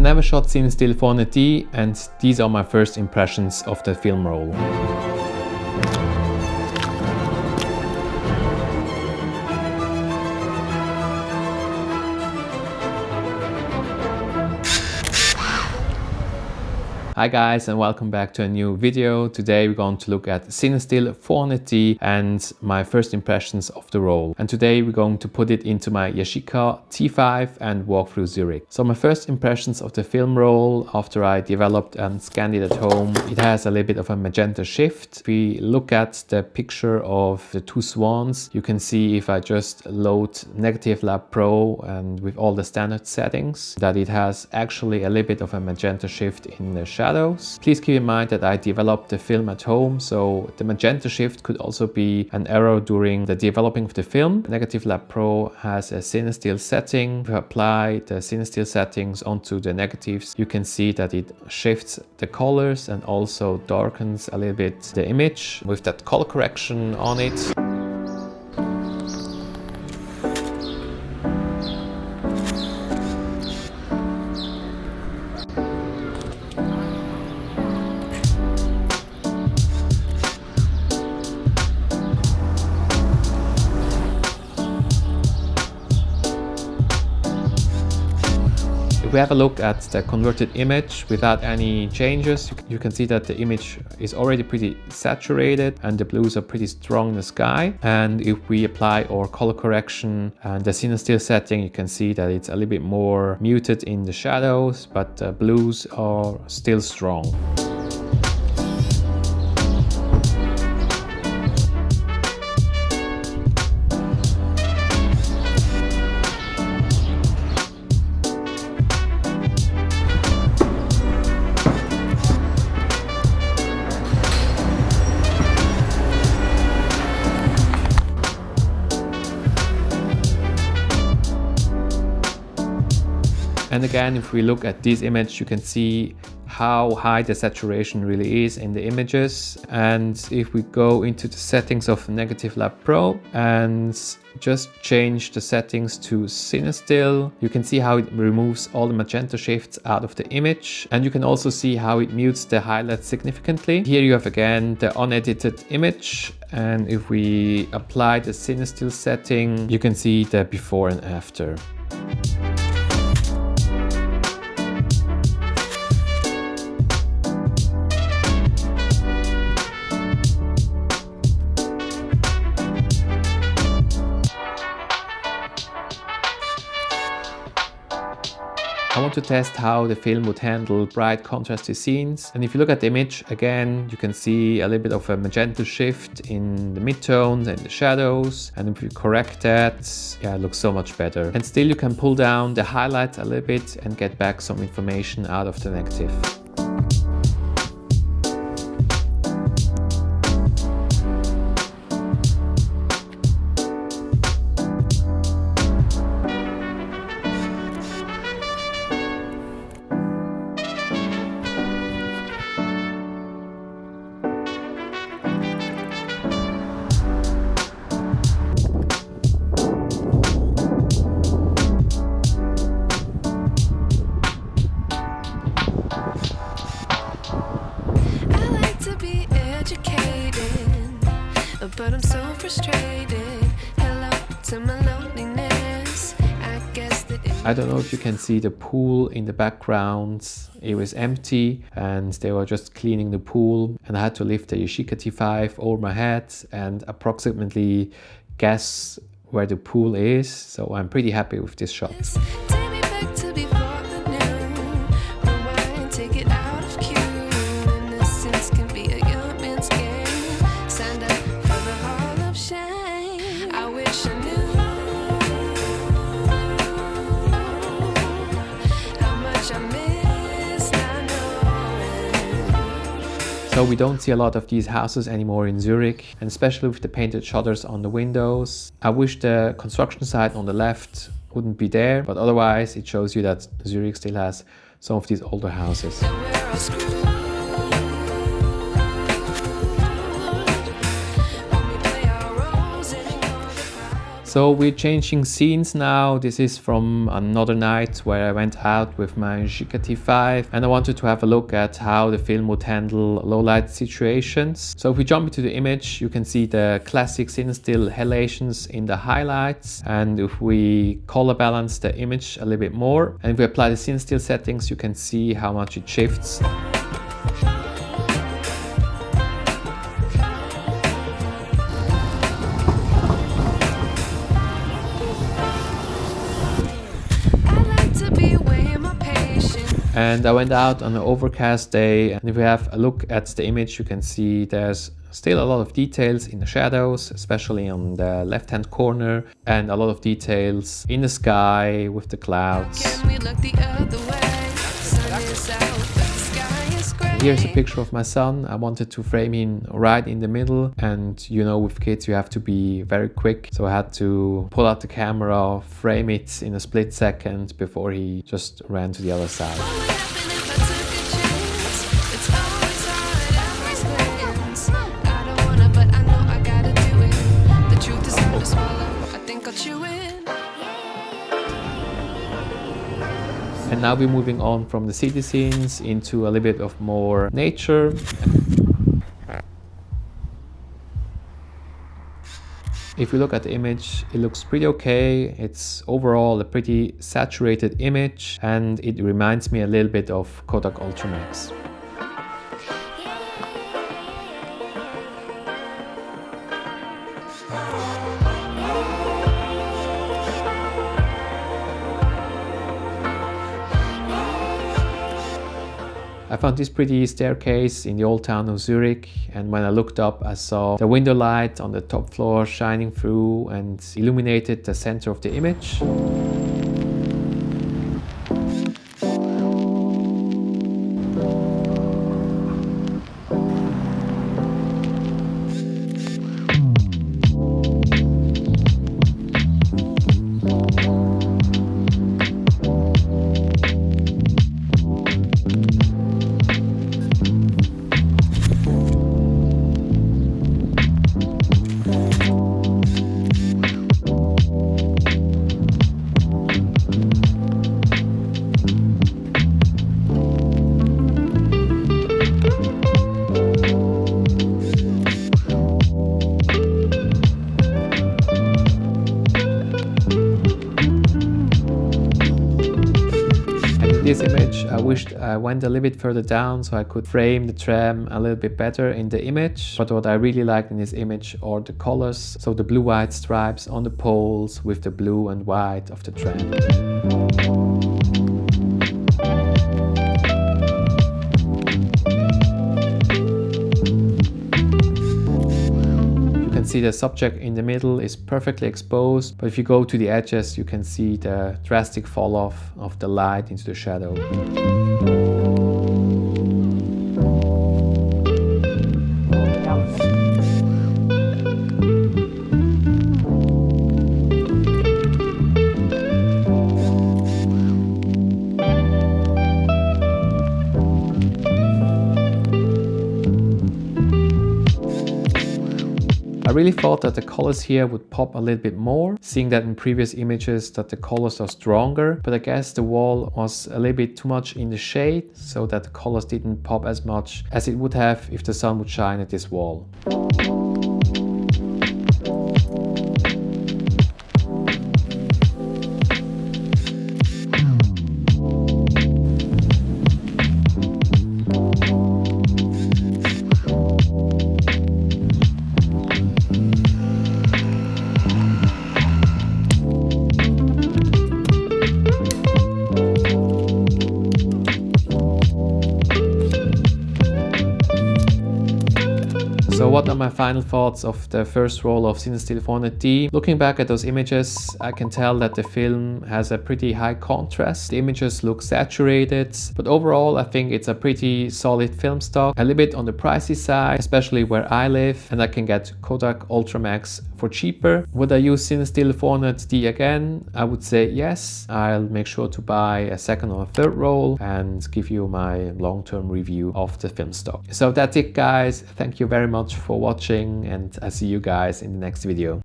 never shot Cinestill 400D, and these are my first impressions of the film roll. Hi guys, and welcome back to a new video. Today we're going to look at Cinestill 400D and my first impressions of the roll. And today we're going to put it into my Yashica T5 and walk through Zurich. So my first impressions of the film roll after I developed and scanned it at home, it has a little bit of a magenta shift. If we look at the picture of the two swans, you can see if I just load Negative Lab Pro and with all the standard settings, that it has actually a little bit of a magenta shift in the shadows. Please keep in mind that I developed the film at home, so the magenta shift could also be an error during the developing of the film. Negative Lab Pro has a Cinestill setting. If you apply the Cinestill settings onto the negatives, you can see that it shifts the colors and also darkens a little bit the image with that color correction on it. If we have a look at the converted image without any changes, you can see that the image is already pretty saturated and the blues are pretty strong in the sky. And if we apply our color correction and the Cinestill setting, you can see that it's a little bit more muted in the shadows, but the blues are still strong. And again, if we look at this image, you can see how high the saturation really is in the images. And if we go into the settings of Negative Lab Pro and just change the settings to Cinestill, you can see how it removes all the magenta shifts out of the image. And you can also see how it mutes the highlights significantly. Here you have again the unedited image. And if we apply the Cinestill setting, you can see the before and after. I want to test how the film would handle bright contrasty scenes. And if you look at the image again, you can see a little bit of a magenta shift in the midtones and the shadows. And if you correct that, yeah, it looks so much better. And still you can pull down the highlights a little bit and get back some information out of the negative. But I'm so frustrated. Hello to my loneliness. I don't know if you can see the pool in the background. It was empty and they were just cleaning the pool, and I had to lift the Yashica T5 over my head and approximately guess where the pool is. So I'm pretty happy with this shot. So we don't see a lot of these houses anymore in Zurich, and especially with the painted shutters on the windows. I wish the construction site on the left wouldn't be there, but otherwise it shows you that Zurich still has some of these older houses. So we're changing scenes now. This is from another night where I went out with my Yashica T5 and I wanted to have a look at how the film would handle low light situations. So if we jump into the image, you can see the classic Cinestill halations in the highlights, and if we color balance the image a little bit more and if we apply the Cinestill settings, you can see how much it shifts. And I went out on an overcast day, and if we have a look at the image, you can see there's still a lot of details in the shadows, especially on the left-hand corner, and a lot of details in the sky with the clouds. Here's a picture of my son. I wanted to frame him right in the middle, and you know, with kids you have to be very quick, so I had to pull out the camera, frame it in a split second before he just ran to the other side. And now we're moving on from the city scenes into a little bit of more nature. If you look at the image, it looks pretty okay. It's overall a pretty saturated image, and it reminds me a little bit of Kodak Ultramax. I found this pretty staircase in the old town of Zurich, and when I looked up I saw the window light on the top floor shining through and illuminated the center of the image. This image, I wished I went a little bit further down so I could frame the tram a little bit better in the image. But what I really liked in this image are the colors. So the blue-white stripes on the poles with the blue and white of the tram. See the subject in the middle is perfectly exposed, but if you go to the edges you can see the drastic fall off of the light into the shadow. I really thought that the colors here would pop a little bit more, seeing that in previous images that the colors are stronger, but I guess the wall was a little bit too much in the shade, so that the colors didn't pop as much as it would have if the sun would shine at this wall. So what are my final thoughts of the first roll of Cinestill 400D? Looking back at those images, I can tell that the film has a pretty high contrast. The images look saturated, but overall I think it's a pretty solid film stock. A little bit on the pricey side, especially where I live, and I can get Kodak Ultramax for cheaper. Would I use Cinestill 400D again? I would say yes. I'll make sure to buy a second or a third roll and give you my long-term review of the film stock. So that's it, guys. Thank you very much for watching, and I'll see you guys in the next video.